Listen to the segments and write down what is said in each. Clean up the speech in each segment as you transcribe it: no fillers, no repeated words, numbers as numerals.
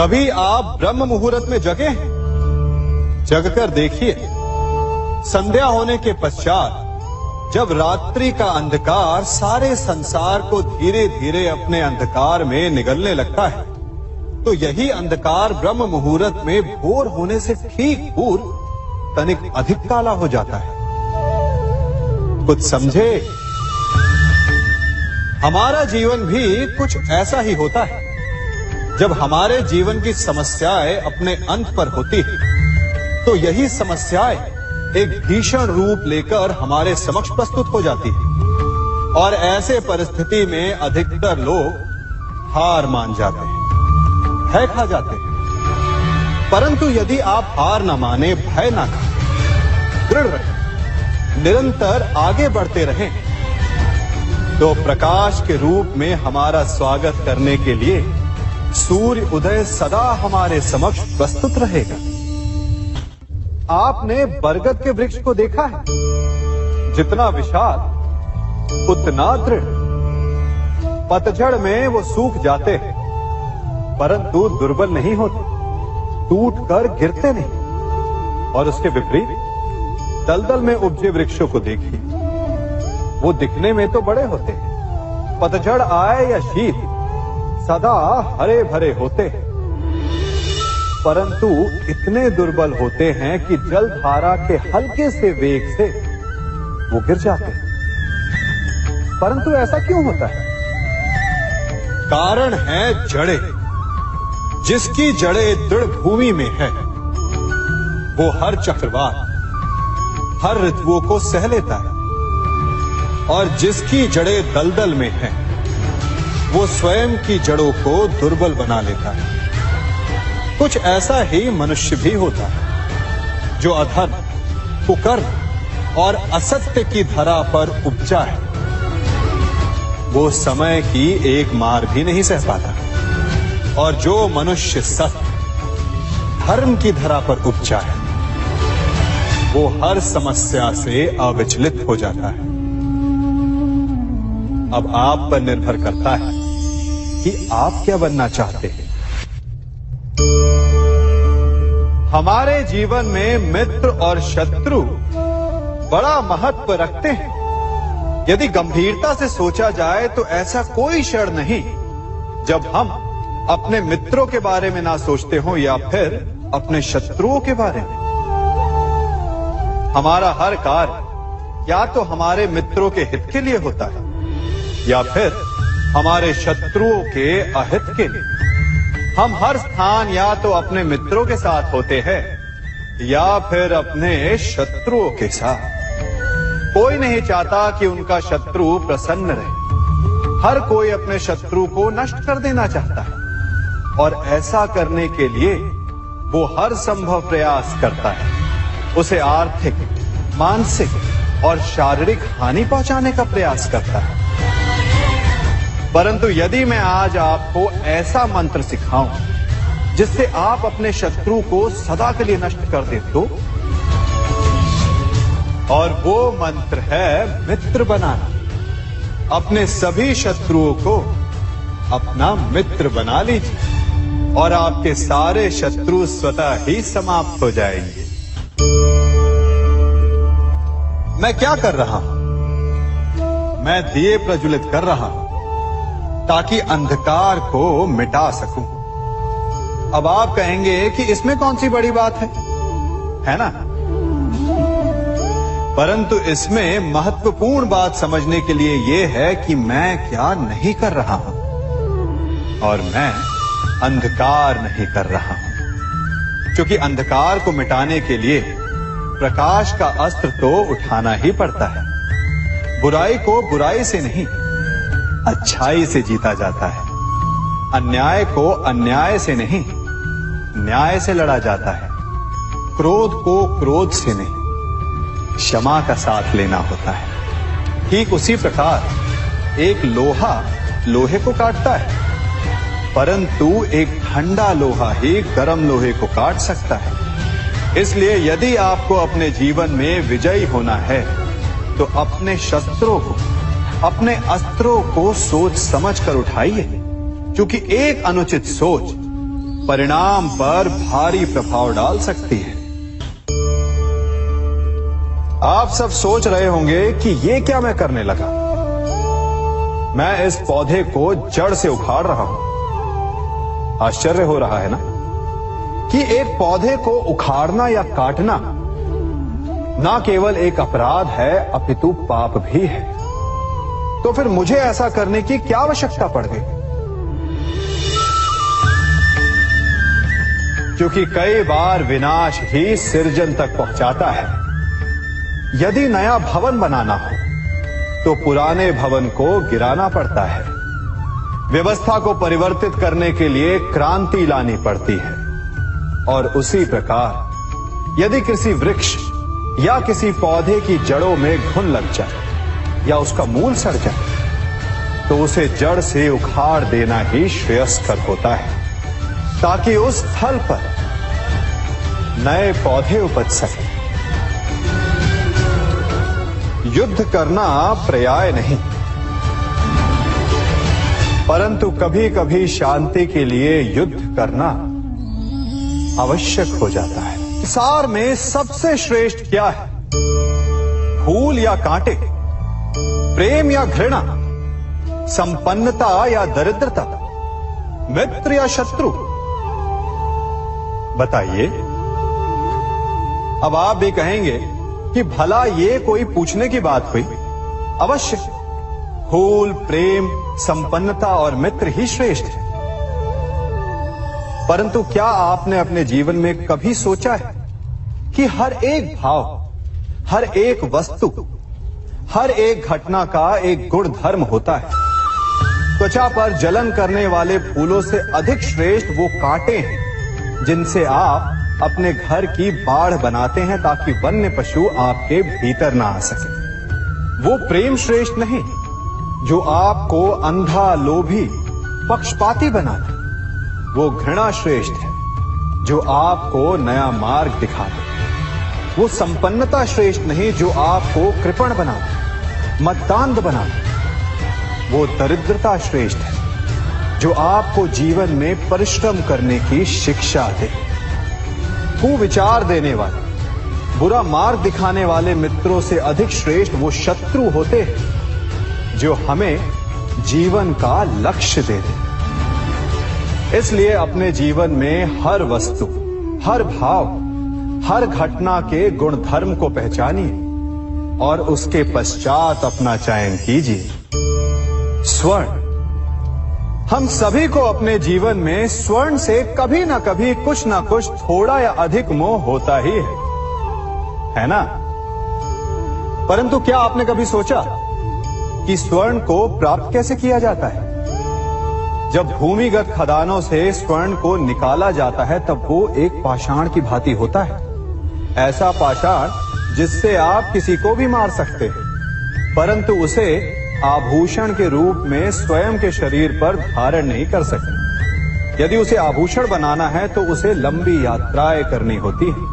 कभी आप ब्रह्म मुहूर्त में जगे? जगकर देखिए, संध्या होने के पश्चात जब रात्रि का अंधकार सारे संसार को धीरे धीरे अपने अंधकार में निगलने लगता है, तो यही अंधकार ब्रह्म मुहूर्त में भोर होने से ठीक पूर्व तनिक अधिक काला हो जाता है। कुछ समझे? हमारा जीवन भी कुछ ऐसा ही होता है। जब हमारे जीवन की समस्याएं अपने अंत पर होती है, तो यही समस्याएं एक भीषण रूप लेकर हमारे समक्ष प्रस्तुत हो जाती है और ऐसे परिस्थिति में अधिकतर लोग हार मान जाते हैं, भय खा जाते हैं। परंतु यदि आप हार न माने, भय न खाएं, दृढ़ रहें, निरंतर आगे बढ़ते रहें, तो प्रकाश के रूप में हमारा स्वागत करने के लिए सूर्य उदय सदा हमारे समक्ष प्रस्तुत रहेगा। आपने बरगद के वृक्ष को देखा है? जितना विशाल उतना दृढ़। पतझड़ में वो सूख जाते हैं, परंतु दुर्बल नहीं होते, टूटकर गिरते नहीं। और उसके विपरीत दलदल में उपजे वृक्षों को देखिए, वो दिखने में तो बड़े होते हैं, पतझड़ आए या शीत सदा हरे भरे होते हैं, परंतु इतने दुर्बल होते हैं कि जलधारा के हल्के से वेग से वो गिर जाते हैं। परंतु ऐसा क्यों होता है? कारण है जड़ें। जिसकी जड़ें दृढ़ भूमि में है, वो हर चक्रवात, हर ऋतुओं को सह लेता है, और जिसकी जड़ें दलदल में है, वो स्वयं की जड़ों को दुर्बल बना लेता है। कुछ ऐसा ही मनुष्य भी होता है, जो अधर्म, कुकर्म और असत्य की धरा पर उपजा है। वो समय की एक मार भी नहीं सह पाता, और जो मनुष्य सत्य, धर्म की धरा पर उपजा है, वो हर समस्या से अविचलित हो जाता है। अब आप पर निर्भर करता है कि आप क्या बनना चाहते हैं। हमारे जीवन में मित्र और शत्रु बड़ा महत्व रखते हैं। यदि गंभीरता से सोचा जाए तो ऐसा कोई क्षण नहीं जब हम अपने मित्रों के बारे में ना सोचते हो या फिर अपने शत्रुओं के बारे में। हमारा हर कार्य या तो हमारे मित्रों के हित के लिए होता है या फिर हमारे शत्रुओं के अहित के लिए। हम हर स्थान या तो अपने मित्रों के साथ होते हैं या फिर अपने शत्रुओं के साथ। कोई नहीं चाहता कि उनका शत्रु प्रसन्न रहे। हर कोई अपने शत्रु को नष्ट कर देना चाहता है, और ऐसा करने के लिए वो हर संभव प्रयास करता है। उसे आर्थिक, मानसिक और शारीरिक हानि पहुंचाने का प्रयास करता है। परंतु यदि मैं आज आपको ऐसा मंत्र सिखाऊं जिससे आप अपने शत्रु को सदा के लिए नष्ट कर दे तो, और वो मंत्र है मित्र बनाना। अपने सभी शत्रुओं को अपना मित्र बना लीजिए और आपके सारे शत्रु स्वतः ही समाप्त हो जाएंगे। मैं क्या कर रहा हूं? मैं दिए प्रज्वलित कर रहा हूं ताकि अंधकार को मिटा सकूं। अब आप कहेंगे कि इसमें कौन सी बड़ी बात है ना? परंतु इसमें महत्वपूर्ण बात समझने के लिए यह है कि मैं क्या नहीं कर रहा हूं, और मैं अंधकार नहीं कर रहा हूं। क्योंकि अंधकार को मिटाने के लिए प्रकाश का अस्त्र तो उठाना ही पड़ता है। बुराई को बुराई से नहीं, अच्छाई से जीता जाता है। अन्याय को अन्याय से नहीं, न्याय से लड़ा जाता है। क्रोध को क्रोध से नहीं, क्षमा का साथ लेना होता है। ठीक उसी प्रकार एक लोहा लोहे को काटता है, परंतु एक ठंडा लोहा ही गर्म लोहे को काट सकता है। इसलिए यदि आपको अपने जीवन में विजयी होना है, तो अपने शस्त्रों को, अपने अस्त्रों को सोच समझ कर उठाइए, क्योंकि एक अनुचित सोच परिणाम पर भारी प्रभाव डाल सकती है। आप सब सोच रहे होंगे कि ये क्या मैं करने लगा। मैं इस पौधे को जड़ से उखाड़ रहा हूं। आश्चर्य हो रहा है ना कि एक पौधे को उखाड़ना या काटना ना केवल एक अपराध है अपितु पाप भी है। तो फिर मुझे ऐसा करने की क्या आवश्यकता पड़ गई? क्योंकि कई बार विनाश ही सृजन तक पहुंचाता है। यदि नया भवन बनाना हो तो पुराने भवन को गिराना पड़ता है। व्यवस्था को परिवर्तित करने के लिए क्रांति लानी पड़ती है। और उसी प्रकार यदि किसी वृक्ष या किसी पौधे की जड़ों में घुन लग जाए या उसका मूल सड़ जाए तो उसे जड़ से उखाड़ देना ही श्रेयस्कर होता है, ताकि उस स्थल पर नए पौधे उपज सके। युद्ध करना पर्याय नहीं, परंतु कभी कभी शांति के लिए युद्ध करना आवश्यक हो जाता है। संसार में सबसे श्रेष्ठ क्या है? फूल या कांटे, प्रेम या घृणा, संपन्नता या दरिद्रता, मित्र या शत्रु? बताइए। अब आप भी कहेंगे कि भला ये कोई पूछने की बात हुई? अवश्य, फूल, प्रेम, संपन्नता और मित्र ही श्रेष्ठ है। परंतु क्या आपने अपने जीवन में कभी सोचा है कि हर एक भाव, हर एक वस्तु, हर एक घटना का एक गुण धर्म होता है? त्वचा पर जलन करने वाले फूलों से अधिक श्रेष्ठ वो कांटे हैं जिनसे आप अपने घर की बाढ़ बनाते हैं ताकि वन्य पशु आपके भीतर ना आ सके। वो प्रेम श्रेष्ठ नहीं जो आपको अंधा, लोभी, पक्षपाती बनाता। वो घृणा श्रेष्ठ है जो आपको नया मार्ग दिखाता। वो संपन्नता श्रेष्ठ नहीं जो आपको कृपण बनाता, मत्तांध बनाता। वो दरिद्रता श्रेष्ठ है जो आपको जीवन में परिश्रम करने की शिक्षा दे। कुविचार देने वाले, बुरा मार्ग दिखाने वाले मित्रों से अधिक श्रेष्ठ वो शत्रु होते हैं जो हमें जीवन का लक्ष्य दे दे। इसलिए अपने जीवन में हर वस्तु, हर भाव, हर घटना के गुण धर्म को पहचानिए और उसके पश्चात अपना चयन कीजिए। स्वर्ण। हम सभी को अपने जीवन में स्वर्ण से कभी ना कभी कुछ ना कुछ थोड़ा या अधिक मोह होता ही है ना? परंतु क्या आपने कभी सोचा कि स्वर्ण को प्राप्त कैसे किया जाता है? जब भूमिगत खदानों से स्वर्ण को निकाला जाता है तब वो एक पाषाण की भांति होता है। ऐसा पाषाण जिससे आप किसी को भी मार सकते हैं, परंतु उसे आभूषण के रूप में स्वयं के शरीर पर धारण नहीं कर सकते। यदि उसे आभूषण बनाना है तो उसे लंबी यात्राएं करनी होती है।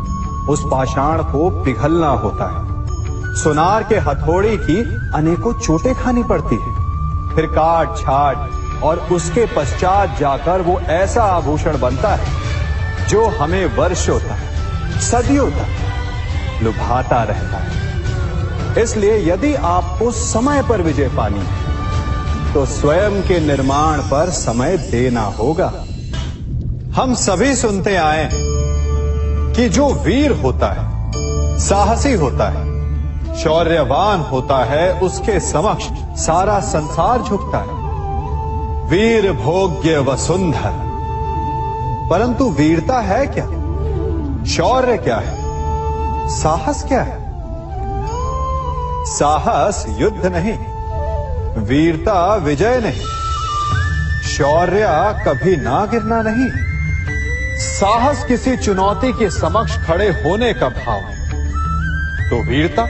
उस पाषाण को पिघलना होता है। सुनार के हथौड़ी की अनेकों चोटें खानी पड़ती है। फिर काट छाट और उसके पश्चात जाकर वो ऐसा आभूषण बनता है जो हमें वर्षों तक, सदियों तक लुभाता रहता है। इसलिए यदि आपको समय पर विजय पानी है तो स्वयं के निर्माण पर समय देना होगा। हम सभी सुनते आए कि जो वीर होता है, साहसी होता है, शौर्यवान होता है, उसके समक्ष सारा संसार झुकता है। वीर भोग्य वसुंधर। परंतु वीरता है क्या? शौर्य क्या है? साहस क्या है? साहस युद्ध नहीं, वीरता विजय नहीं, शौर्य कभी ना गिरना नहीं। साहस किसी चुनौती के समक्ष खड़े होने का भाव है, तो वीरता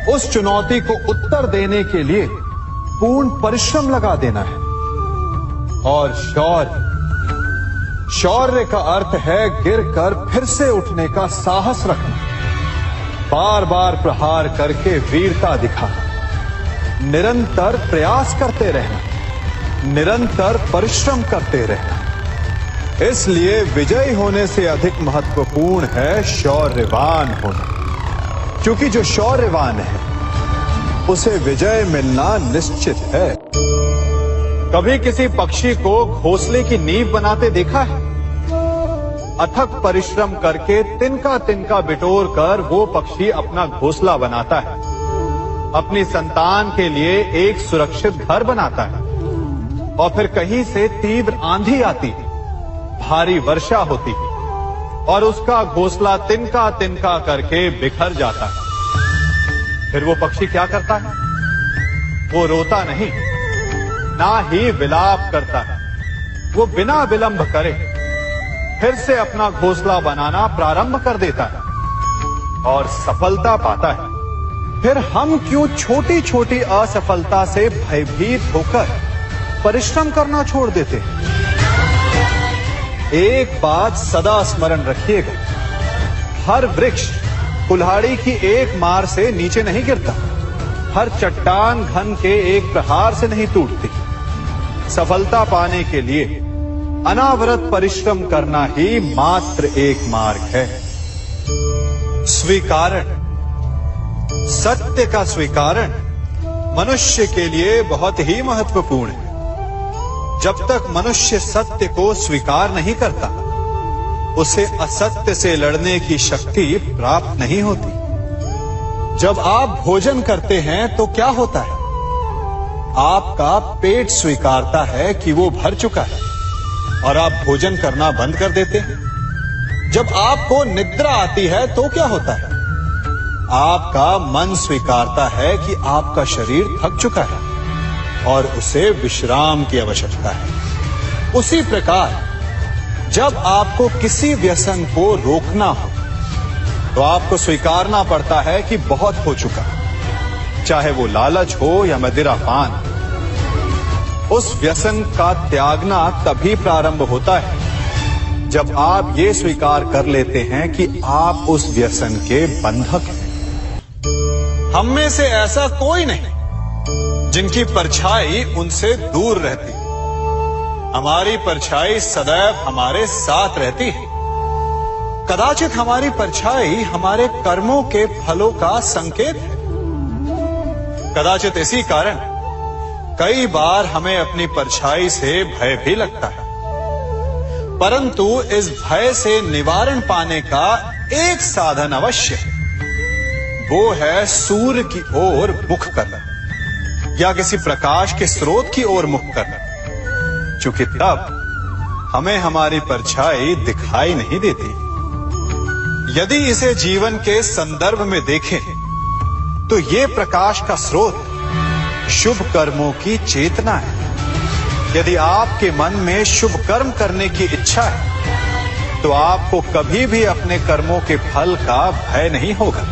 उस चुनौती को उत्तर देने के लिए पूर्ण परिश्रम लगा देना है। और शौर्य का अर्थ है गिरकर फिर से उठने का साहस रखना, बार बार प्रहार करके वीरता दिखाना, निरंतर प्रयास करते रहना, निरंतर परिश्रम करते रहना। इसलिए विजयी होने से अधिक महत्वपूर्ण है शौर्यवान होना, क्योंकि जो शौर्यवान है उसे विजय मिलना निश्चित है। कभी किसी पक्षी को घोंसले की नींव बनाते देखा है? अथक परिश्रम करके तिनका तिनका बिटोर कर वो पक्षी अपना घोंसला बनाता है, अपनी संतान के लिए एक सुरक्षित घर बनाता है। और फिर कहीं से तीव्र आंधी आती है, भारी वर्षा होती है और उसका घोंसला तिनका तिनका करके बिखर जाता है। फिर वो पक्षी क्या करता है? वो रोता नहीं, ना ही विलाप करता है। वो बिना विलंब करे फिर से अपना घोंसला बनाना प्रारंभ कर देता है और सफलता पाता है। फिर हम क्यों छोटी छोटी असफलता से भयभीत होकर परिश्रम करना छोड़ देते हैं? एक बात सदा स्मरण रखिएगा, हर वृक्ष कुल्हाड़ी की एक मार से नीचे नहीं गिरता, हर चट्टान घन के एक प्रहार से नहीं टूटती। सफलता पाने के लिए अनावरत परिश्रम करना ही मात्र एक मार्ग है। स्वीकारण, सत्य का स्वीकारण मनुष्य के लिए बहुत ही महत्वपूर्ण है। जब तक मनुष्य सत्य को स्वीकार नहीं करता, उसे असत्य से लड़ने की शक्ति प्राप्त नहीं होती। जब आप भोजन करते हैं तो क्या होता है? आपका पेट स्वीकारता है कि वो भर चुका है और आप भोजन करना बंद कर देते हैं। जब आपको निद्रा आती है तो क्या होता है? आपका मन स्वीकारता है कि आपका शरीर थक चुका है और उसे विश्राम की आवश्यकता है। उसी प्रकार जब आपको किसी व्यसन को रोकना हो तो आपको स्वीकारना पड़ता है कि बहुत हो चुका, चाहे वो लालच हो या मदिरापान। उस व्यसन का त्यागना तभी प्रारंभ होता है जब आप ये स्वीकार कर लेते हैं कि आप उस व्यसन के बंधक हैं। हम में से ऐसा कोई नहीं जिनकी परछाई उनसे दूर रहती। हमारी परछाई सदैव हमारे साथ रहती है। कदाचित हमारी परछाई हमारे कर्मों के फलों का संकेत है। कदाचित इसी कारण कई बार हमें अपनी परछाई से भय भी लगता है, परंतु इस भय से निवारण पाने का एक साधन अवश्य है। वो है सूर्य की ओर मुख करना या किसी प्रकाश के स्रोत की ओर मुख करना, क्योंकि तब हमें हमारी परछाई दिखाई नहीं देती। यदि इसे जीवन के संदर्भ में देखें तो ये प्रकाश का स्रोत शुभ कर्मों की चेतना है। यदि आपके मन में शुभ कर्म करने की इच्छा है तो आपको कभी भी अपने कर्मों के फल का भय नहीं होगा,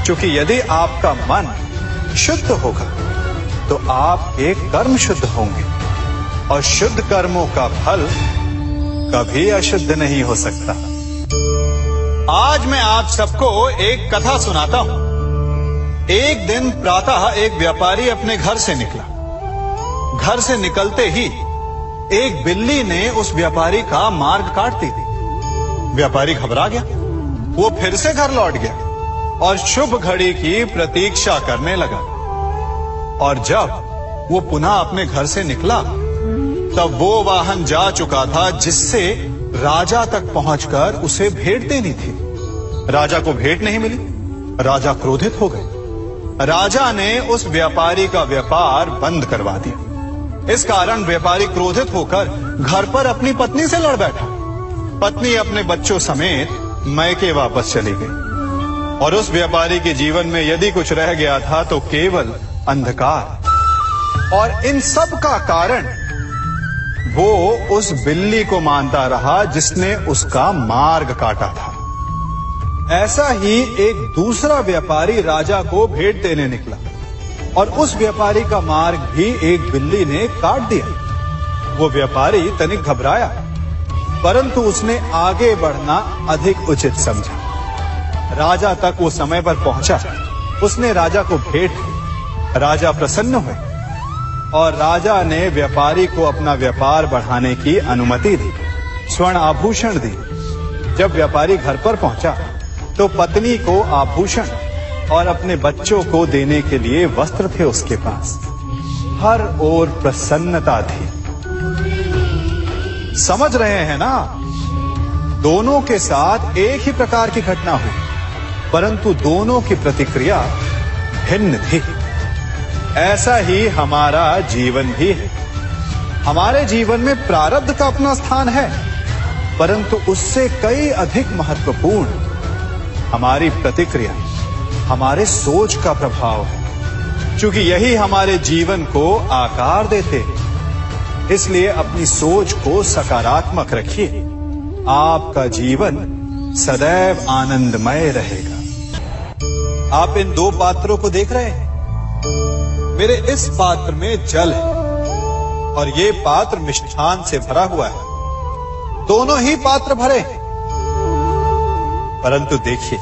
क्योंकि यदि आपका मन शुद्ध होगा तो आपके कर्म शुद्ध होंगे और शुद्ध कर्मों का फल कभी अशुद्ध नहीं हो सकता। आज मैं आप सबको एक कथा सुनाता हूं। एक दिन प्रातः एक व्यापारी अपने घर से निकला। घर से निकलते ही एक बिल्ली ने उस व्यापारी का मार्ग काट दी। व्यापारी घबरा गया। वो फिर से घर लौट गया और शुभ घड़ी की प्रतीक्षा करने लगा। और जब वो पुनः अपने घर से निकला तब वो वाहन जा चुका था जिससे राजा तक पहुंचकर उसे भेंट देनी थी। राजा को भेंट नहीं मिली। राजा क्रोधित हो गए। राजा ने उस व्यापारी का व्यापार बंद करवा दिया। इस कारण व्यापारी क्रोधित होकर घर पर अपनी पत्नी से लड़ बैठा। पत्नी अपने बच्चों समेत मैके वापस चली गई और उस व्यापारी के जीवन में यदि कुछ रह गया था तो केवल अंधकार। और इन सब का कारण वो उस बिल्ली को मानता रहा जिसने उसका मार्ग काटा था। ऐसा ही एक दूसरा व्यापारी राजा को भेंट देने निकला और उस व्यापारी का मार्ग भी एक बिल्ली ने काट दिया। वो व्यापारी तनिक घबराया, परंतु उसने आगे बढ़ना अधिक उचित समझा। राजा तक वो समय पर पहुंचा। उसने राजा को भेंट दी। राजा प्रसन्न हुए और राजा ने व्यापारी को अपना व्यापार बढ़ाने की अनुमति दी। स्वर्ण आभूषण दी। जब व्यापारी घर पर पहुंचा तो पत्नी को आभूषण और अपने बच्चों को देने के लिए वस्त्र थे उसके पास। हर ओर प्रसन्नता थी। समझ रहे हैं ना, दोनों के साथ एक ही प्रकार की घटना हुई, परंतु दोनों की प्रतिक्रिया भिन्न थी। ऐसा ही हमारा जीवन भी है। हमारे जीवन में प्रारब्ध का अपना स्थान है, परंतु उससे कई अधिक महत्वपूर्ण हमारी प्रतिक्रिया, हमारे सोच का प्रभाव है। क्योंकि यही हमारे जीवन को आकार देते हैं। इसलिए अपनी सोच को सकारात्मक रखिए। आपका जीवन सदैव आनंदमय रहेगा। आप इन दो पात्रों को देख रहे हैं। मेरे इस पात्र में जल है और ये पात्र मिष्ठान से भरा हुआ है। दोनों ही पात्र भरे हैं, परंतु देखिए,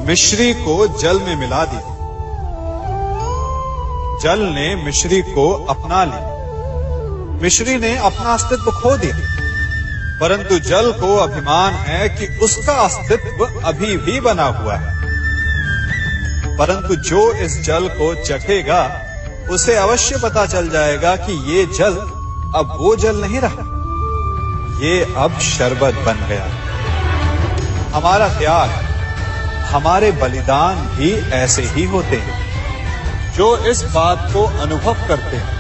मिश्री को जल में मिला दिया। जल ने मिश्री को अपना लिया। मिश्री ने अपना अस्तित्व खो दिया, परंतु जल को अभिमान है कि उसका अस्तित्व अभी भी बना हुआ है। परंतु जो इस जल को चखेगा उसे अवश्य पता चल जाएगा कि ये जल अब वो जल नहीं रहा, ये अब शरबत बन गया। हमारा त्याग, हमारे बलिदान भी ऐसे ही होते हैं। जो इस बात को अनुभव करते हैं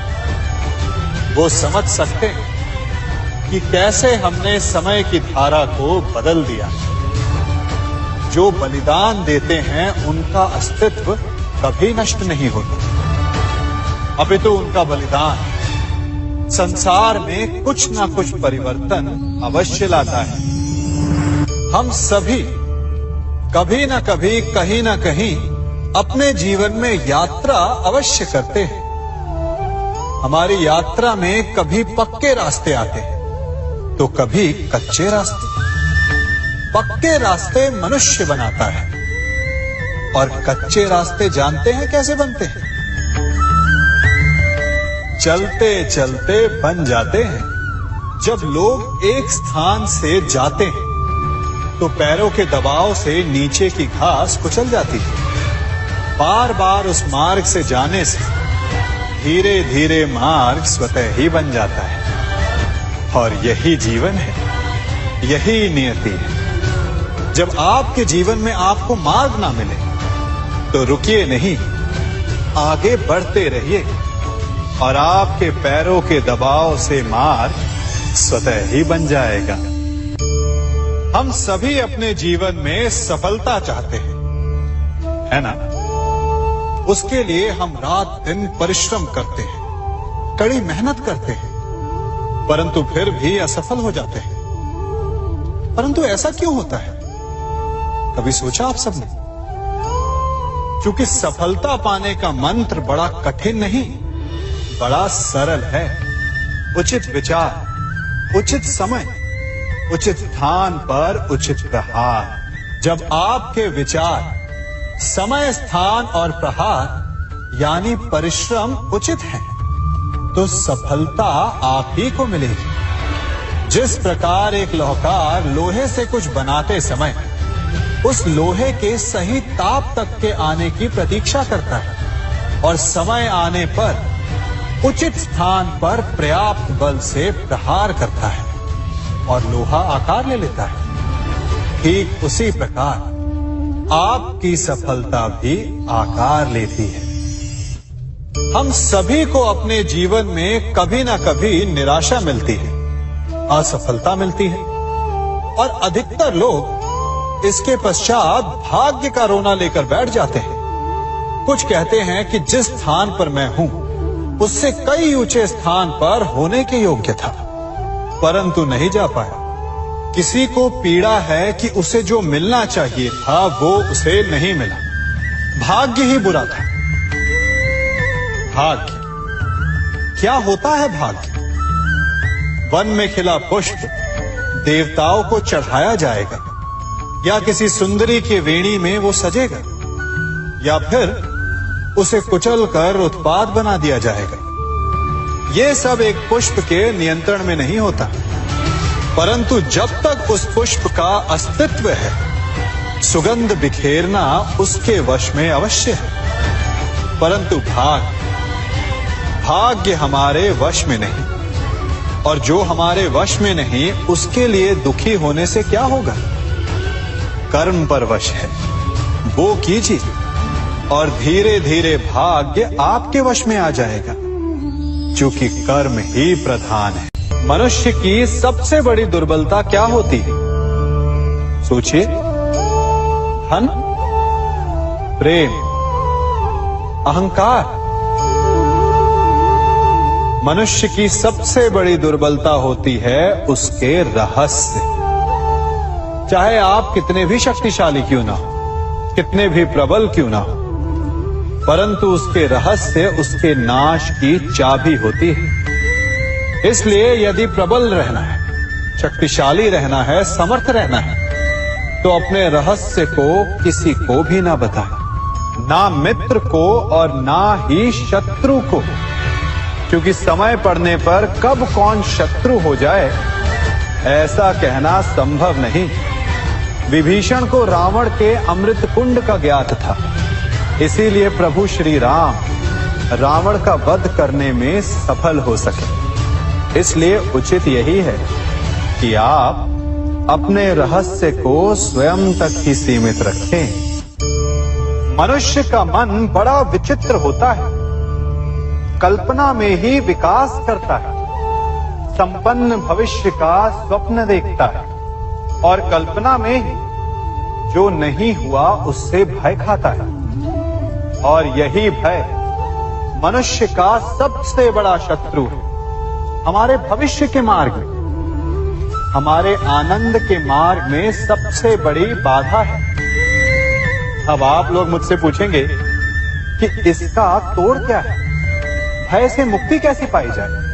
वो समझ सकते हैं कि कैसे हमने समय की धारा को बदल दिया। जो बलिदान देते हैं उनका अस्तित्व कभी नष्ट नहीं होता, अपितु उनका बलिदान संसार में कुछ ना कुछ परिवर्तन अवश्य लाता है। हम सभी कभी ना कभी, कहीं ना कहीं अपने जीवन में यात्रा अवश्य करते हैं। हमारी यात्रा में कभी पक्के रास्ते आते हैं तो कभी कच्चे रास्ते। पक्के रास्ते मनुष्य बनाता है और कच्चे रास्ते जानते हैं कैसे बनते हैं? चलते चलते बन जाते हैं। जब लोग एक स्थान से जाते हैं तो पैरों के दबाव से नीचे की घास कुचल जाती है। बार बार उस मार्ग से जाने से धीरे धीरे मार्ग स्वतः ही बन जाता है। और यही जीवन है, यही नियति है। जब आपके जीवन में आपको मार्ग ना मिले तो रुकिए नहीं, आगे बढ़ते रहिए और आपके पैरों के दबाव से मार्ग स्वतः ही बन जाएगा। हम सभी अपने जीवन में सफलता चाहते हैं, है ना? उसके लिए हम रात दिन परिश्रम करते हैं, कड़ी मेहनत करते हैं, परंतु फिर भी असफल हो जाते हैं। परंतु ऐसा क्यों होता है? कभी सोचा आप सबने? क्योंकि सफलता पाने का मंत्र बड़ा कठिन नहीं, बड़ा सरल है। उचित विचार, उचित समय, उचित स्थान पर उचित प्रहार। जब आपके विचार, समय, स्थान और प्रहार यानी परिश्रम उचित है तो सफलता आप ही को मिलेगी। जिस प्रकार एक लोहार लोहे से कुछ बनाते समय उस लोहे के सही ताप तक के आने की प्रतीक्षा करता है और समय आने पर उचित स्थान पर पर्याप्त बल से प्रहार करता है और लोहा आकार ले लेता है, ठीक उसी प्रकार आपकी सफलता भी आकार लेती है। हम सभी को अपने जीवन में कभी ना कभी निराशा मिलती है, असफलता मिलती है और अधिकतर लोग इसके पश्चात भाग्य का रोना लेकर बैठ जाते हैं। कुछ कहते हैं कि जिस स्थान पर मैं हूं उससे कई ऊंचे स्थान पर होने के योग्य था, परंतु नहीं जा पाया। किसी को पीड़ा है कि उसे जो मिलना चाहिए था वो उसे नहीं मिला। भाग्य ही बुरा था। भाग्य क्या होता है? भाग्य वन में खिला पुष्प देवताओं को चढ़ाया जाएगा, या किसी सुंदरी की वेणी में वो सजेगा, या फिर उसे कुचल कर उत्पाद बना दिया जाएगा। ये सब एक पुष्प के नियंत्रण में नहीं होता, परंतु जब तक उस पुष्प का अस्तित्व है, सुगंध बिखेरना उसके वश में अवश्य है। परंतु भाग्य हमारे वश में नहीं, और जो हमारे वश में नहीं उसके लिए दुखी होने से क्या होगा। कर्म पर वश है, वो कीजिए और धीरे धीरे भाग्य आपके वश में आ जाएगा, क्योंकि कर्म ही प्रधान है। मनुष्य की सबसे बड़ी दुर्बलता क्या होती है? सोचिए। धन, प्रेम, अहंकार। मनुष्य की सबसे बड़ी दुर्बलता होती है उसके रहस्य। चाहे आप कितने भी शक्तिशाली क्यों ना हो, कितने भी प्रबल क्यों ना हो, परंतु उसके रहस्य उसके नाश की चाबी होती है। इसलिए यदि प्रबल रहना है, शक्तिशाली रहना है, समर्थ रहना है, तो अपने रहस्य को किसी को भी ना बताए, ना मित्र को और ना ही शत्रु को, क्योंकि समय पड़ने पर कब कौन शत्रु हो जाए ऐसा कहना संभव नहीं। विभीषण को रावण के अमृत कुंड का ज्ञात था, इसीलिए प्रभु श्री राम रावण का वध करने में सफल हो सके। इसलिए उचित यही है कि आप अपने रहस्य को स्वयं तक ही सीमित रखें। मनुष्य का मन बड़ा विचित्र होता है, कल्पना में ही विकास करता है, संपन्न भविष्य का स्वप्न देखता है और कल्पना में ही जो नहीं हुआ उससे भय खाता है। और यही भय मनुष्य का सबसे बड़ा शत्रु है। हमारे भविष्य के मार्ग में, हमारे आनंद के मार्ग में सबसे बड़ी बाधा है। अब आप लोग मुझसे पूछेंगे कि इसका तोड़ क्या है, भय से मुक्ति कैसे पाई जाए?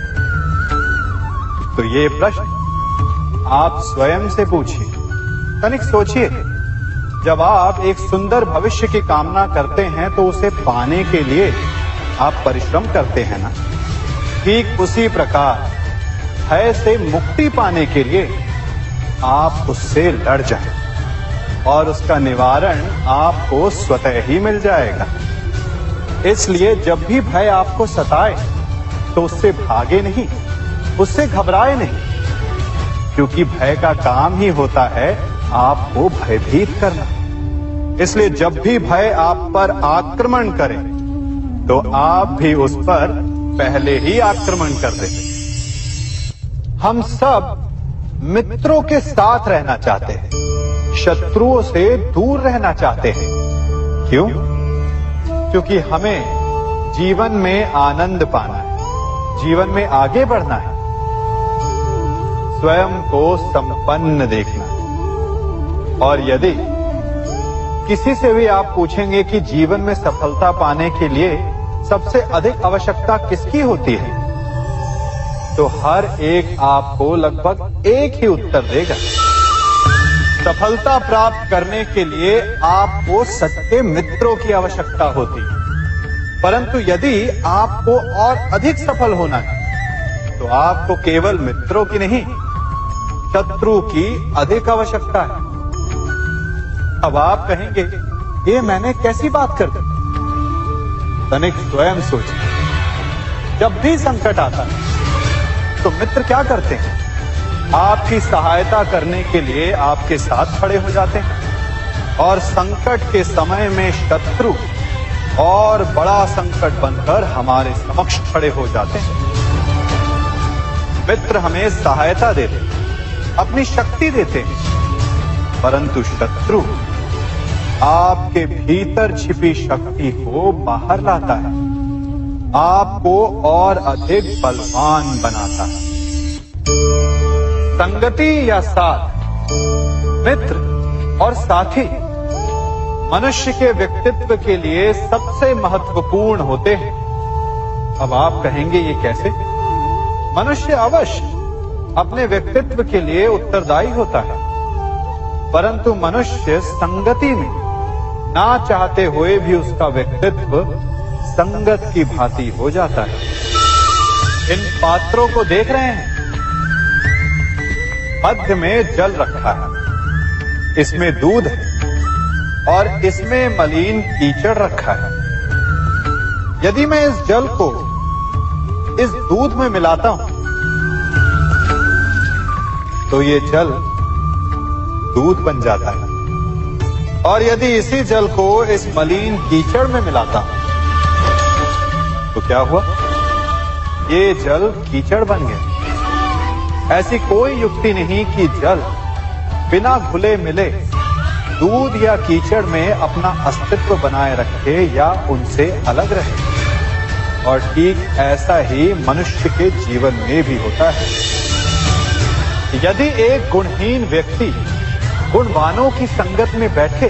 तो ये प्रश्न आप स्वयं से पूछिए। तनिक सोचिए, जब आप एक सुंदर भविष्य की कामना करते हैं तो उसे पाने के लिए आप परिश्रम करते हैं ना। ठीक उसी प्रकार भय से मुक्ति पाने के लिए आप उससे लड़ जाएं और उसका निवारण आपको स्वतः ही मिल जाएगा। इसलिए जब भी भय आपको सताए तो उससे भागे नहीं, उससे घबराए नहीं, क्योंकि भय का काम ही होता है आपको भयभीत करना। इसलिए जब भी भय आप पर आक्रमण करे तो आप भी उस पर पहले ही आक्रमण कर दें। हम सब मित्रों के साथ रहना चाहते हैं, शत्रुओं से दूर रहना चाहते हैं। क्यों? क्योंकि हमें जीवन में आनंद पाना है, जीवन में आगे बढ़ना है, स्वयं को संपन्न देखना है। और यदि किसी से भी आप पूछेंगे कि जीवन में सफलता पाने के लिए सबसे अधिक आवश्यकता किसकी होती है, तो हर एक आपको लगभग एक ही उत्तर देगा। सफलता प्राप्त करने के लिए आपको सच्चे मित्रों की आवश्यकता होती है। परंतु यदि आपको और अधिक सफल होना है तो आपको केवल मित्रों की नहीं, शत्रु की अधिक आवश्यकता है। अब आप कहेंगे, ये मैंने कैसी बात कर दी? तनिक स्वयं सोचिए। जब भी संकट आता है तो मित्र क्या करते हैं? आपकी सहायता करने के लिए आपके साथ खड़े हो जाते हैं, और संकट के समय में शत्रु और बड़ा संकट बनकर हमारे समक्ष खड़े हो जाते हैं। मित्र हमें सहायता देते हैं, अपनी शक्ति देते हैं, परंतु शत्रु आपके भीतर छिपी शक्ति को बाहर लाता है, आपको और अधिक बलवान बनाता है। संगति या साथ, मित्र और साथी मनुष्य के व्यक्तित्व के लिए सबसे महत्वपूर्ण होते हैं। अब आप कहेंगे, ये कैसे? मनुष्य अवश्य अपने व्यक्तित्व के लिए उत्तरदायी होता है, परंतु मनुष्य संगति में ना चाहते हुए भी उसका व्यक्तित्व संगत की भांति हो जाता है। इन पात्रों को देख रहे हैं? मध्य में जल रखा है, इसमें दूध है और इसमें मलिन कीचड़ रखा है। यदि मैं इस जल को इस दूध में मिलाता हूं तो ये जल दूध बन जाता है, और यदि इसी जल को इस मलिन कीचड़ में मिलाता हूं तो क्या हुआ? ये जल कीचड़ बन गया। ऐसी कोई युक्ति नहीं कि जल बिना घुले मिले दूध या कीचड़ में अपना अस्तित्व बनाए रखे या उनसे अलग रहे। और ठीक ऐसा ही मनुष्य के जीवन में भी होता है। यदि एक गुणहीन व्यक्ति गुणवानों की संगत में बैठे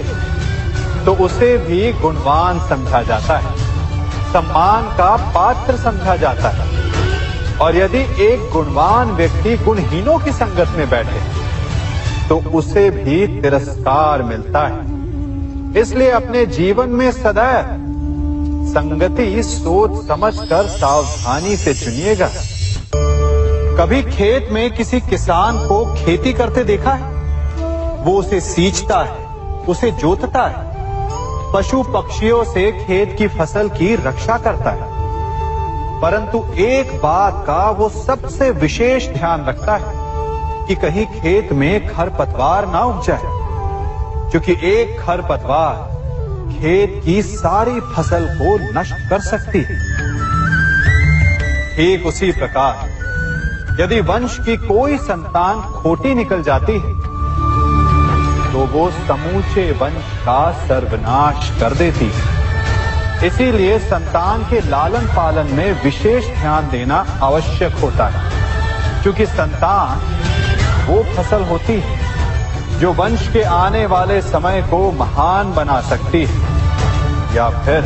तो उसे भी गुणवान समझा जाता है, सम्मान का पात्र समझा जाता है। और यदि एक गुणवान व्यक्ति गुणहीनों की संगत में बैठे तो उसे भी तिरस्कार मिलता है। इसलिए अपने जीवन में सदैव संगति सोच समझकर सावधानी से चुनिएगा। कभी खेत में किसी किसान को खेती करते देखा है? वो उसे सींचता है, उसे जोतता है, पशु पक्षियों से खेत की फसल की रक्षा करता है, परंतु एक बात का वो सबसे विशेष ध्यान रखता है कि कहीं खेत में खरपतवार ना उग जाए, क्योंकि एक खरपतवार खेत की सारी फसल को नष्ट कर सकती है। ठीक उसी प्रकार यदि वंश की कोई संतान खोटी निकल जाती है तो वो समूचे वंश का सर्वनाश कर देती है। इसीलिए संतान के लालन पालन में विशेष ध्यान देना आवश्यक होता है, क्योंकि संतान वो फसल होती है जो वंश के आने वाले समय को महान बना सकती है या फिर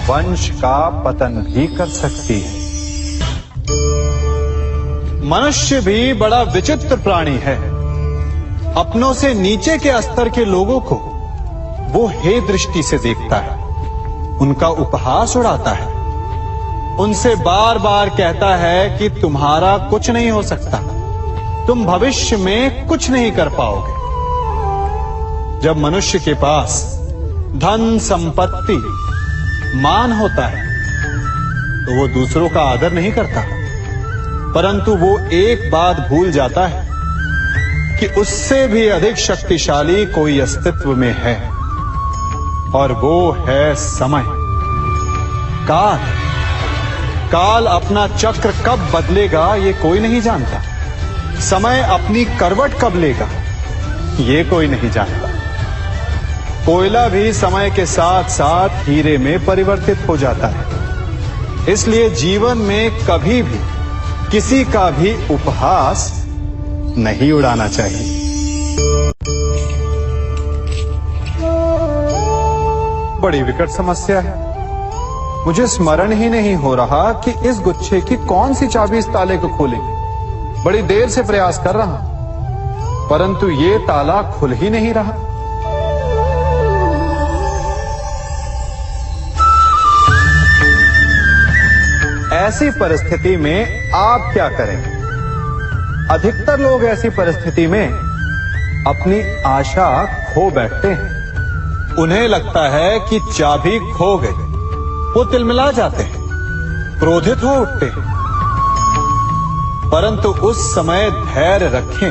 वंश का पतन भी कर सकती है। मनुष्य भी बड़ा विचित्र प्राणी है। अपनों से नीचे के स्तर के लोगों को वो हे दृष्टि से देखता है, उनका उपहास उड़ाता है, उनसे बार बार कहता है कि तुम्हारा कुछ नहीं हो सकता, तुम भविष्य में कुछ नहीं कर पाओगे। जब मनुष्य के पास धन संपत्ति मान होता है तो वो दूसरों का आदर नहीं करता, परंतु वो एक बात भूल जाता है कि उससे भी अधिक शक्तिशाली कोई अस्तित्व में है, और वो है समय। काल अपना चक्र कब बदलेगा ये कोई नहीं जानता। समय अपनी करवट कब लेगा ये कोई नहीं जानता। कोयला भी समय के साथ साथ हीरे में परिवर्तित हो जाता है। इसलिए जीवन में कभी भी किसी का भी उपहास नहीं उड़ाना चाहिए। बड़ी विकट समस्या है। मुझे स्मरण ही नहीं हो रहा कि इस गुच्छे की कौन सी चाबी इस ताले को खोलेगी। बड़ी देर से प्रयास कर रहा हूं, परंतु ये ताला खुल ही नहीं रहा। ऐसी परिस्थिति में आप क्या करेंगे? अधिकतर लोग ऐसी परिस्थिति में अपनी आशा खो बैठते हैं। उन्हें लगता है कि चाबी खो गई। वो तिलमिला जाते हैं, क्रोधित हो उठते हैं, परंतु उस समय धैर्य रखें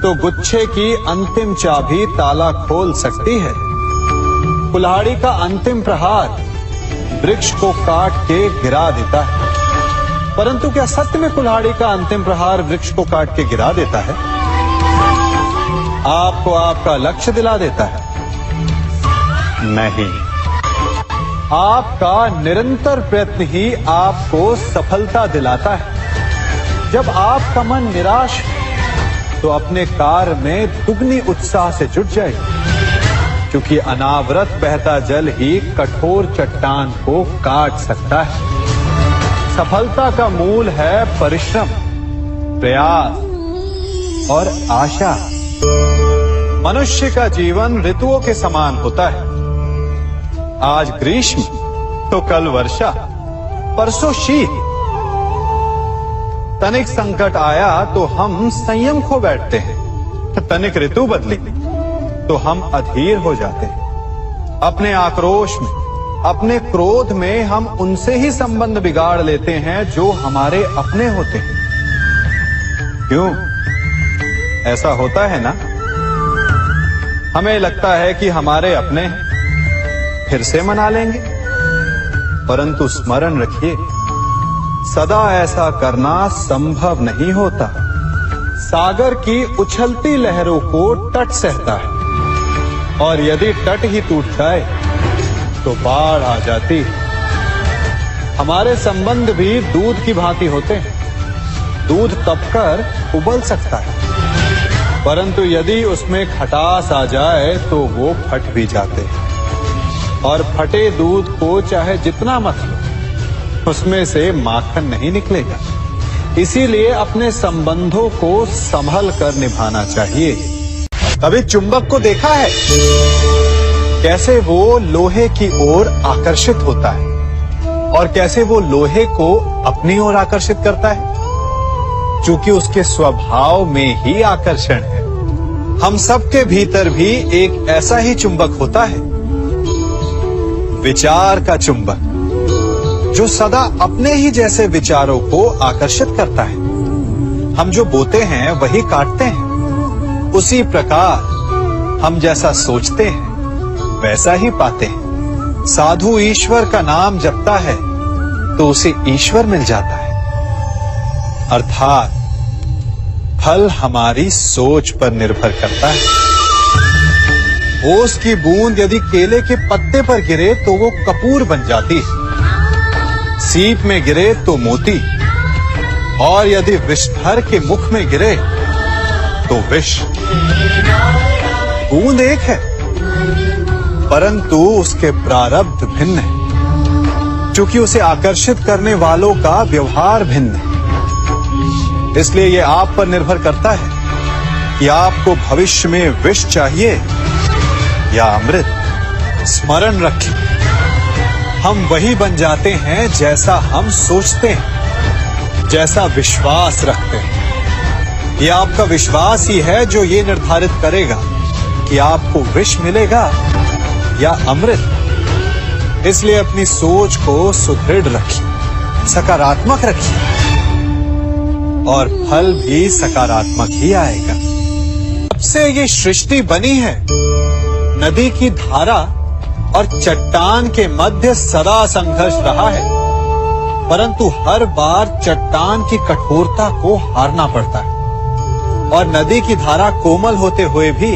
तो गुच्छे की अंतिम चाबी ताला खोल सकती है। कुल्हाड़ी का अंतिम प्रहार वृक्ष को काट के गिरा देता है, परंतु क्या सत्य में कुल्हाड़ी का अंतिम प्रहार वृक्ष को काट के गिरा देता है? आपको आपका लक्ष्य दिला देता है? नहीं, आपका निरंतर प्रयत्न ही आपको सफलता दिलाता है। जब आपका मन निराश है तो अपने कार्य में दुगनी उत्साह से जुट जाए, क्योंकि अनावरत बहता जल ही कठोर चट्टान को काट सकता है। सफलता का मूल है परिश्रम, प्रयास और आशा। मनुष्य का जीवन ऋतुओं के समान होता है। आज ग्रीष्म तो कल वर्षा, परसों शीत तनिक संकट आया तो हम संयम खो बैठते हैं, तनिक ऋतु बदली तो हम अधीर हो जाते हैं। अपने आक्रोश में, अपने क्रोध में हम उनसे ही संबंध बिगाड़ लेते हैं जो हमारे अपने होते हैं। क्यों ऐसा होता है ना? हमें लगता है कि हमारे अपने फिर से मना लेंगे, परंतु स्मरण रखिए, सदा ऐसा करना संभव नहीं होता। सागर की उछलती लहरों को तट सहता है, और यदि तट ही टूट जाए तो बाढ़ आ जाती है। हमारे संबंध भी दूध की भांति होते हैं। दूध तपकर उबल सकता है, परंतु यदि उसमें खटास आ जाए तो वो फट भी जाते हैं। और फटे दूध को चाहे जितना मत लो, उसमें से माखन नहीं निकलेगा। इसीलिए अपने संबंधों को संभल कर निभाना चाहिए। कभी चुंबक को देखा है कैसे वो लोहे की ओर आकर्षित होता है, और कैसे वो लोहे को अपनी ओर आकर्षित करता है? क्योंकि उसके स्वभाव में ही आकर्षण है। हम सबके भीतर भी एक ऐसा ही चुंबक होता है, विचार का चुंबक, जो सदा अपने ही जैसे विचारों को आकर्षित करता है। हम जो बोते हैं वही काटते हैं। उसी प्रकार हम जैसा सोचते हैं वैसा ही पाते हैं। साधु ईश्वर का नाम जपता है तो उसे ईश्वर मिल जाता है। अर्थात फल हमारी सोच पर निर्भर करता है। ओस की बूंद यदि केले के पत्ते पर गिरे तो वो कपूर बन जाती है, सीप में गिरे तो मोती, और यदि विषधर के मुख में गिरे तो विष। बूंद एक है, परंतु उसके प्रारब्ध भिन्न है, क्योंकि उसे आकर्षित करने वालों का व्यवहार भिन्न है। इसलिए यह आप पर निर्भर करता है कि आपको भविष्य में विष चाहिए या अमृत। स्मरण रखिए, हम वही बन जाते हैं जैसा हम सोचते हैं, जैसा विश्वास रखते हैं। यह आपका विश्वास ही है जो ये निर्धारित करेगा कि आपको विष मिलेगा या अमृत। इसलिए अपनी सोच को सुदृढ़ रखिए, सकारात्मक रखिए, और फल भी सकारात्मक ही आएगा। जब से ये सृष्टि बनी है, नदी की धारा और चट्टान के मध्य सदा संघर्ष रहा है, परंतु हर बार चट्टान की कठोरता को हारना पड़ता है, और नदी की धारा कोमल होते हुए भी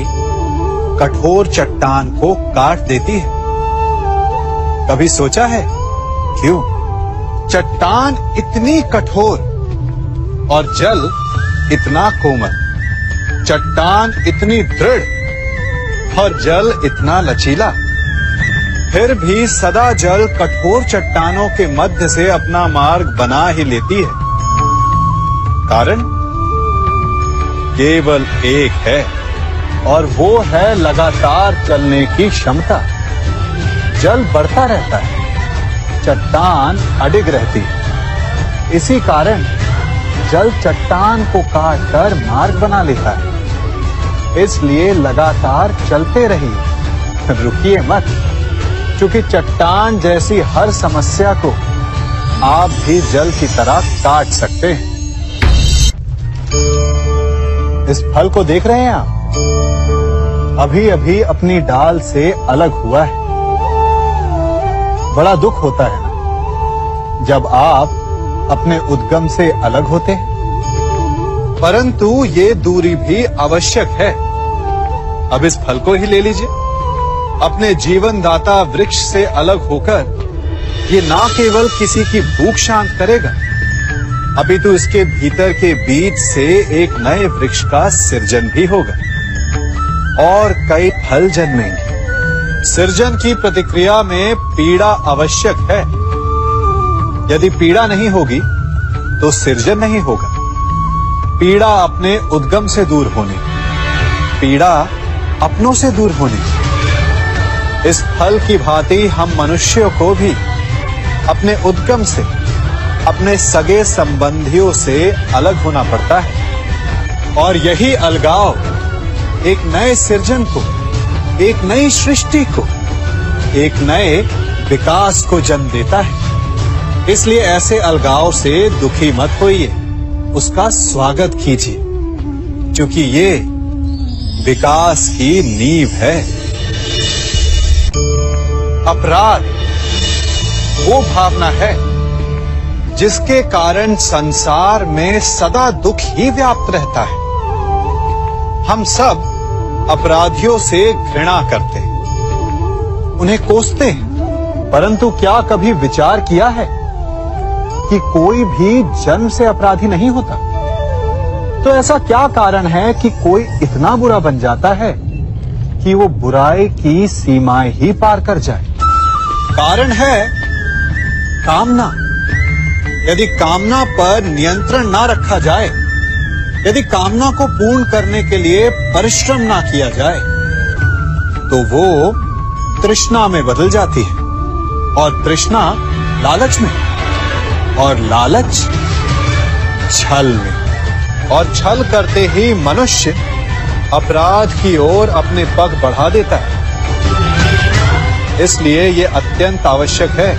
कठोर चट्टान को काट देती है। कभी सोचा है क्यों चट्टान इतनी कठोर और जल इतना कोमल? चट्टान इतनी दृढ़ और जल इतना लचीला, फिर भी सदा जल कठोर चट्टानों के मध्य से अपना मार्ग बना ही लेती है। कारण केवल एक है, और वो है लगातार चलने की क्षमता। जल बढ़ता रहता है, चट्टान अडिग रहती है। इसी कारण जल चट्टान को काटकर मार्ग बना लेता है। इसलिए लगातार चलते रहिए, रुकिए मत, क्योंकि चट्टान जैसी हर समस्या को आप भी जल की तरह काट सकते हैं। इस फल को देख रहे हैं आप? अभी अभी अपनी डाल से अलग हुआ है। बड़ा दुख होता है ना जब आप अपने उद्गम से अलग होते हैं, परंतु ये दूरी भी आवश्यक है। अब इस फल को ही ले लीजिए। अपने जीवनदाता वृक्ष से अलग होकर ये ना केवल किसी की भूख शांत करेगा, अपितु इसके भीतर के बीज से एक नए वृक्ष का सृजन भी होगा और कई फल जन्मेंगे। सृजन की प्रतिक्रिया में पीड़ा आवश्यक है। यदि पीड़ा नहीं होगी तो सृजन नहीं होगा। पीड़ा अपने उद्गम से दूर होने, पीड़ा अपनों से दूर होने। इस फल की भांति हम मनुष्यों को भी अपने उद्गम से, अपने सगे संबंधियों से अलग होना पड़ता है और यही अलगाव एक नए सृजन को, एक नई सृष्टि को, एक नए विकास को जन्म देता है। इसलिए ऐसे अलगाव से दुखी मत होइए, उसका स्वागत कीजिए, क्योंकि ये विकास की नींव है। अपराध वो भावना है जिसके कारण संसार में सदा दुख ही व्याप्त रहता है। हम सब अपराधियों से घृणा करते हैं, उन्हें कोसते हैं, परंतु क्या कभी विचार किया है कि कोई भी जन्म से अपराधी नहीं होता? तो ऐसा क्या कारण है कि कोई इतना बुरा बन जाता है कि वो बुराई की सीमाएं ही पार कर जाए? कारण है कामना। यदि कामना पर नियंत्रण ना रखा जाए, यदि कामना को पूर्ण करने के लिए परिश्रम ना किया जाए, तो वो तृष्णा में बदल जाती है और तृष्णा लालच में, और लालच छल में, और छल करते ही मनुष्य अपराध की ओर अपने पग बढ़ा देता है। इसलिए ये अत्यंत आवश्यक है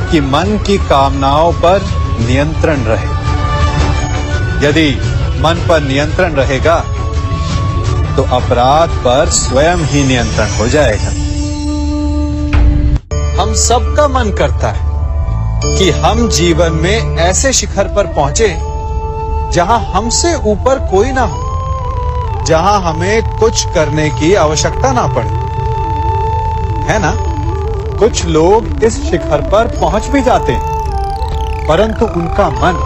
कि मन की कामनाओं पर नियंत्रण रहे। यदि मन पर नियंत्रण रहेगा तो अपराध पर स्वयं ही नियंत्रण हो जाएगा। हम सबका मन करता है कि हम जीवन में ऐसे शिखर पर पहुंचे जहां हमसे ऊपर कोई ना हो, जहां हमें कुछ करने की आवश्यकता ना पड़े, है ना? कुछ लोग इस शिखर पर पहुंच भी जाते हैं, परंतु उनका मन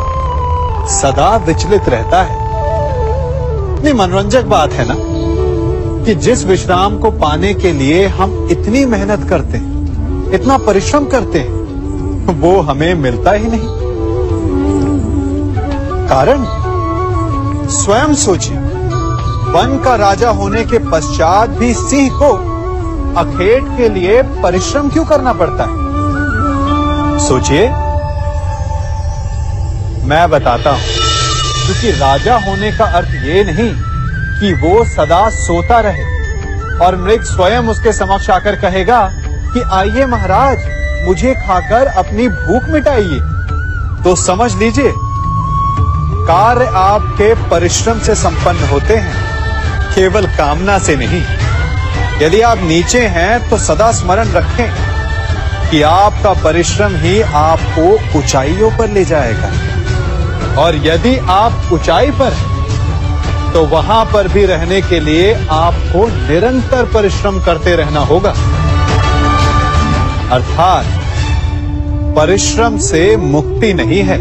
सदा विचलित रहता है। इतनी मनोरंजक बात है ना कि जिस विश्राम को पाने के लिए हम इतनी मेहनत करते हैं, इतना परिश्रम करते हैं, वो हमें मिलता ही नहीं। कारण स्वयं सोचिए, वन का राजा होने के पश्चात भी सिंह को अखेट के लिए परिश्रम क्यों करना पड़ता है? सोचिए। मैं बताता हूं, क्योंकि राजा होने का अर्थ ये नहीं कि वो सदा सोता रहे और मृग स्वयं उसके समक्ष आकर कहेगा कि आइए महाराज, मुझे खाकर अपनी भूख मिटाइए। तो समझ लीजिए, कार्य आपके परिश्रम से संपन्न होते हैं, केवल कामना से नहीं। यदि आप नीचे हैं तो सदा स्मरण रखें कि आपका परिश्रम ही आपको ऊंचाइयों पर ले जाएगा, और यदि आप ऊंचाई पर हैं तो वहां पर भी रहने के लिए आपको निरंतर परिश्रम करते रहना होगा। अर्थात परिश्रम से मुक्ति नहीं है,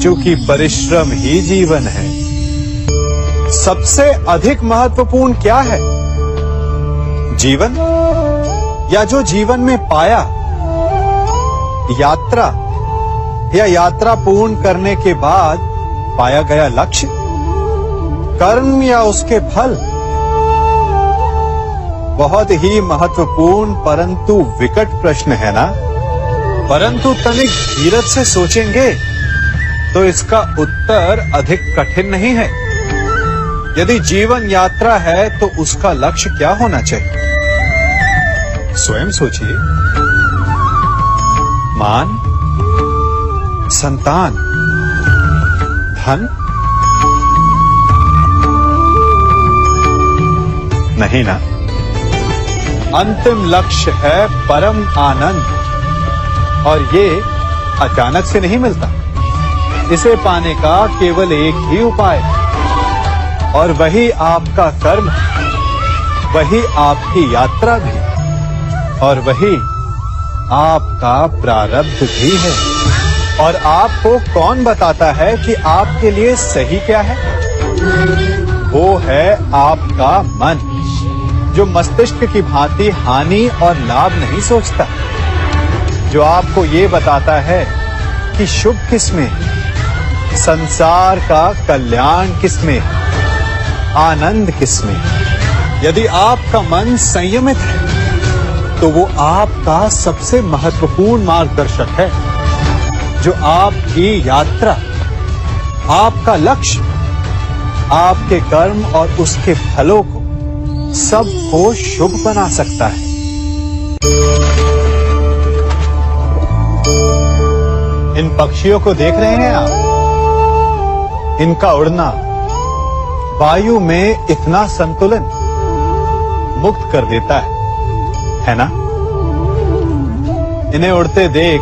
क्योंकि परिश्रम ही जीवन है। सबसे अधिक महत्वपूर्ण क्या है? जीवन, या जो जीवन में पाया, यात्रा, या यात्रा पूर्ण करने के बाद पाया गया लक्ष्य, कर्म या उसके फल? बहुत ही महत्वपूर्ण परंतु विकट प्रश्न है ना? परंतु तनिक धीरज से सोचेंगे तो इसका उत्तर अधिक कठिन नहीं है। यदि जीवन यात्रा है तो उसका लक्ष्य क्या होना चाहिए? स्वयं सोचिए। मान, संतान, धन? नहीं ना। अंतिम लक्ष्य है परम आनंद, और ये अचानक से नहीं मिलता। इसे पाने का केवल एक ही उपाय है, और वही आपका कर्म है, वही आपकी यात्रा भी, और वही आपका प्रारब्ध भी है। और आपको कौन बताता है कि आपके लिए सही क्या है? वो है आपका मन, जो मस्तिष्क की भांति हानि और लाभ नहीं सोचता, जो आपको ये बताता है कि शुभ किसमें, संसार का कल्याण किसमें, आनंद किसमें। यदि आपका मन संयमित है तो वो आपका सबसे महत्वपूर्ण मार्गदर्शक है। जो आपकी यात्रा, आपका लक्ष्य, आपके कर्म और उसके फलों को सबको शुभ बना सकता है। इन पक्षियों को देख रहे हैं आप? इनका उड़ना वायु में इतना संतुलन मुक्त कर देता है ना? इन्हें उड़ते देख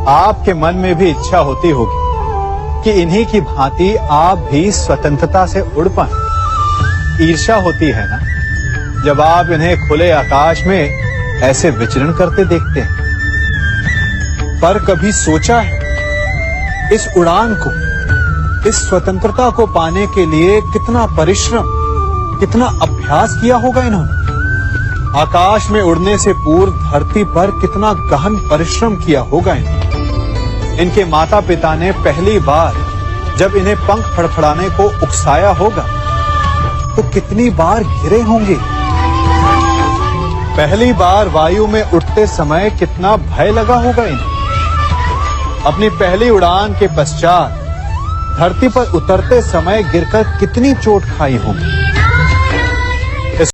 आपके मन में भी इच्छा होती होगी कि इन्हीं की भांति आप भी स्वतंत्रता से उड़ पाएं। ईर्ष्या होती है ना जब आप इन्हें खुले आकाश में ऐसे विचरण करते देखते हैं। पर कभी सोचा है इस उड़ान को, इस स्वतंत्रता को पाने के लिए कितना परिश्रम, कितना अभ्यास किया होगा इन्होंने? आकाश में उड़ने से पूर्व धरती पर कितना गहन परिश्रम किया होगा इन्होंने। इनके माता पिता ने पहली बार जब इन्हें पंख फड़फड़ाने को उकसाया होगा तो कितनी बार गिरे होंगे। पहली बार वायु में उड़ते समय कितना भय लगा होगा इन्हें। अपनी पहली उड़ान के पश्चात धरती पर उतरते समय गिरकर कितनी चोट खाई होगी।